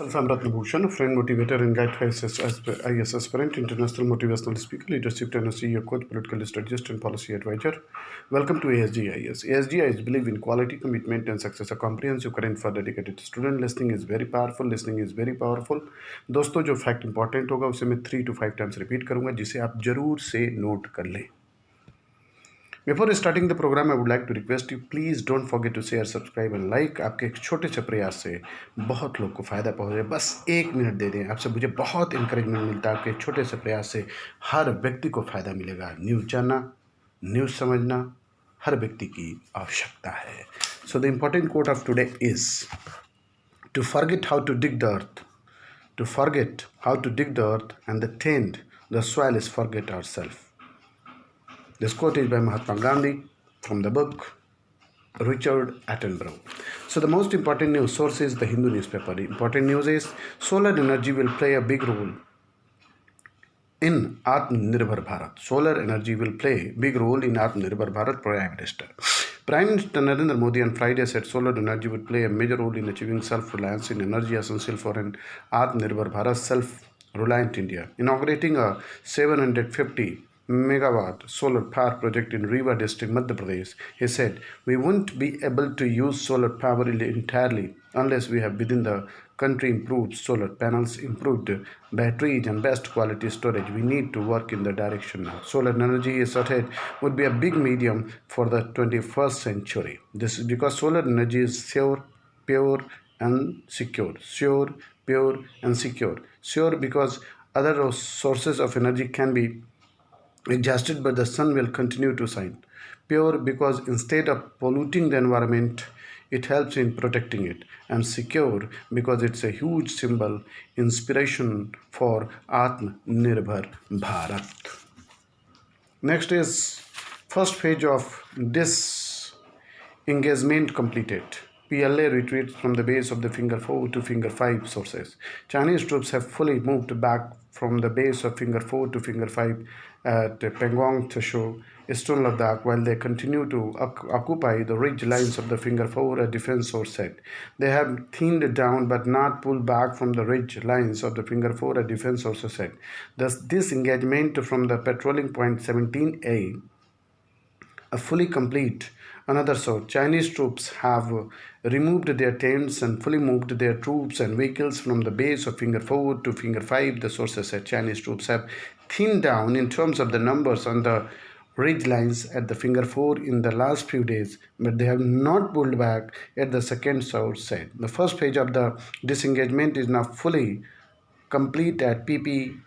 Myself, I'm Ratnabhushan, a friend, motivator, and guide for IS aspirant, international motivational speaker, leadership trainer, CEO, coach, political strategist, and policy advisor. Welcome to ASGIS. ASGIS believe in quality, commitment, and success. A comprehensive current for dedicated student. Listening is very powerful. Listening is very powerful. दोस्तों जो fact important होगा उसे मैं 3 to 5 times repeat करूंगा जिसे आप जरूर से नोट कर लें. Before starting the program, I would like to request you, please don't forget to share, subscribe and like. आपके एक छोटे से प्रयास से बहुत लोग को फ़ायदा पहुँचे. बस 1 मिनट दे दें. आपसे मुझे बहुत इंकरेजमेंट मिलता है. आपके छोटे से प्रयास से हर व्यक्ति को फ़ायदा मिलेगा. न्यूज़ जानना, न्यूज़ समझना हर व्यक्ति की आवश्यकता है. So the important quote of today is, to forget how to dig the earth. To forget how to dig the earth and the tend the soil is forget ourselves. This quote is by Mahatma Gandhi from the book Richard Attenborough. So the most important news source is the Hindu newspaper. The important news is solar energy will play a big role in Atmanirbhar Bharat. Solar energy will play a big role in Atmanirbhar Bharat, Prime Minister. Prime Minister Narendra Modi on Friday said solar energy would play a major role in achieving self-reliance in energy essential for an Atmanirbhar Bharat, self-reliant India. Inaugurating a 750 megawatt solar power project in Rewa district, Madhya Pradesh, he said, "We won't be able to use solar power entirely unless we have within the country improved solar panels, improved batteries and best quality storage. We need to work in the direction now. Solar energy, he said, would be a big medium for the 21st century. This is because solar energy is sure, pure and secure. Sure, pure and secure. Sure because other sources of energy can be exhausted, but the sun will continue to shine. Pure because instead of polluting the environment, it helps in protecting it. And secure because it's a huge symbol, inspiration for Atmanirbhar Bharat. Next is first phase of disengagement completed. PLA retreats from the base of the Finger 4 to Finger 5 sources. Chinese troops have fully moved back from the base of Finger 4 to Finger 5 at Pangong Tasho, Eastern Ladakh, while they continue to occupy the ridge lines of the Finger 4, a defense source said. They have thinned down but not pulled back from the ridge lines of the Finger 4, a defense source said. Thus, disengagement from the patrolling point 17A, a fully complete. Another source, Chinese troops have removed their tents and fully moved their troops and vehicles from the base of Finger 4 to Finger 5. The sources said Chinese troops have thinned down in terms of the numbers on the ridge lines at the Finger 4 in the last few days, but they have not pulled back, at the second source said. The first phase of the disengagement is now fully complete at PP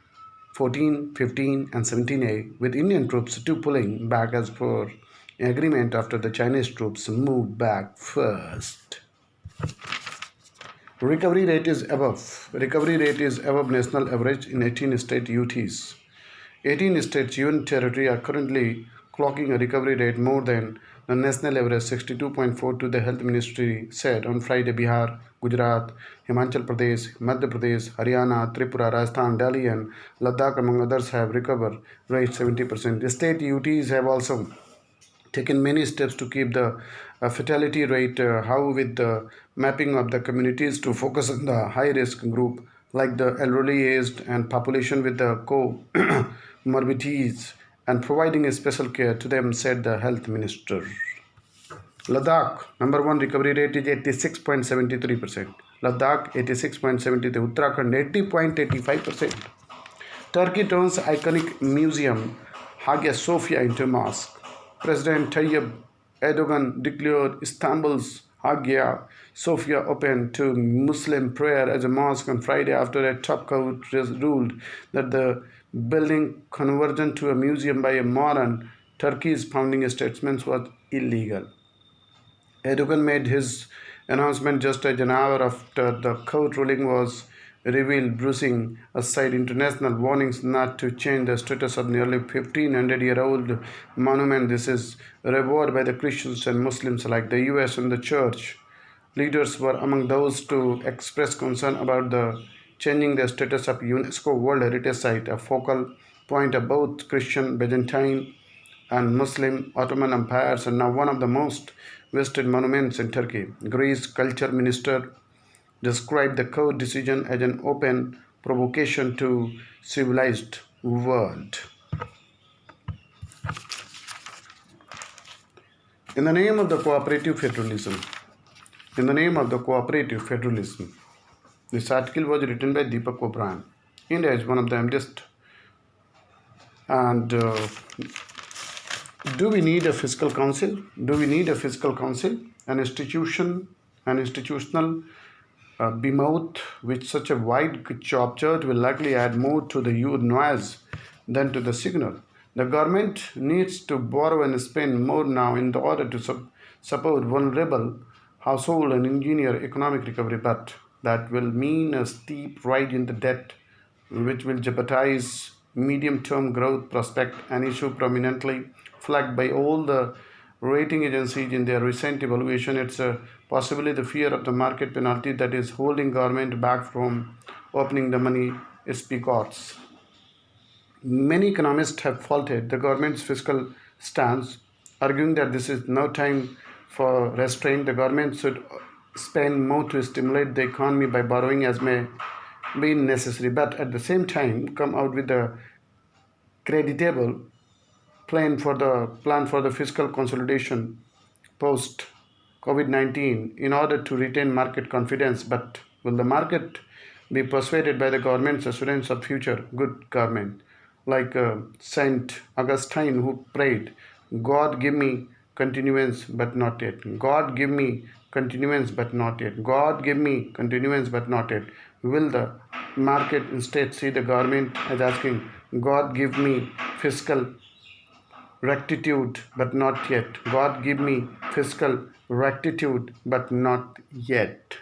14, 15 and 17A, with Indian troops too pulling back as per agreement after the Chinese troops moved back first. Recovery rate is above national average in 18 state UTs. 18 states union territory are currently clocking a recovery rate more than the national average 62.42, the health ministry said on Friday. Bihar, Gujarat, Himachal Pradesh, Madhya Pradesh, Haryana, Tripura, Rajasthan, Delhi and Ladakh among others have recovered rate 70%. The state UTs have also taken many steps to keep the fatality rate how with the mapping of the communities to focus on the high risk group like the elderly, aged and population with the comorbidities and providing a special care to them, said the health minister. Ladakh, number 1 recovery rate is 86.73%. Ladakh 86.73%. Uttarakhand 80.85%. Turkey turns iconic museum Hagia Sophia into mosque. President Tayyip Erdogan declared Istanbul's Hagia Sophia open to Muslim prayer as a mosque on Friday after a top court ruled that the building conversion to a museum by a modern Turkey's founding statesman was illegal. Erdogan made his announcement just as an hour after the court ruling was revealed, bruising aside international warnings not to change the status of nearly 1500-year-old monument. This is reward by the Christians and Muslims alike. The US and the church leaders were among those to express concern about the changing the status of UNESCO World Heritage Site, a focal point of both Christian, Byzantine and Muslim Ottoman empires, and now one of the most visited monuments in Turkey. Greece Culture Minister described the court decision as an open provocation to civilized world. In the name of the cooperative federalism, in the name of the cooperative federalism, this article was written by Deepak O'Brien. India is one of the youngest, and do we need a fiscal council? Do we need a fiscal council? An institutional behemoth with such a wide church will likely add more to the noise than to the signal. The government needs to borrow and spend more now in order to support vulnerable household and engineer economic recovery, but that will mean a steep rise in the debt, which will jeopardize medium-term growth prospect, an issue prominently flagged by all the rating agencies in their recent evaluation. It's possibly the fear of the market penalty that is holding government back from opening the money spigots. Many economists have faulted the government's fiscal stance, arguing that this is no time for restraint. The government should spend more to stimulate the economy by borrowing as may be necessary, but at the same time come out with a creditable plan for the fiscal consolidation post COVID-19 in order to retain market confidence. But will the market be persuaded by the government's assurance of future good government? Like Saint Augustine, who prayed, God give me continuance but not yet. God give me continuance but not yet. God give me continuance but not yet. Will the market instead see the government as asking, God give me fiscal rectitude but not yet. God give me fiscal rectitude but not yet.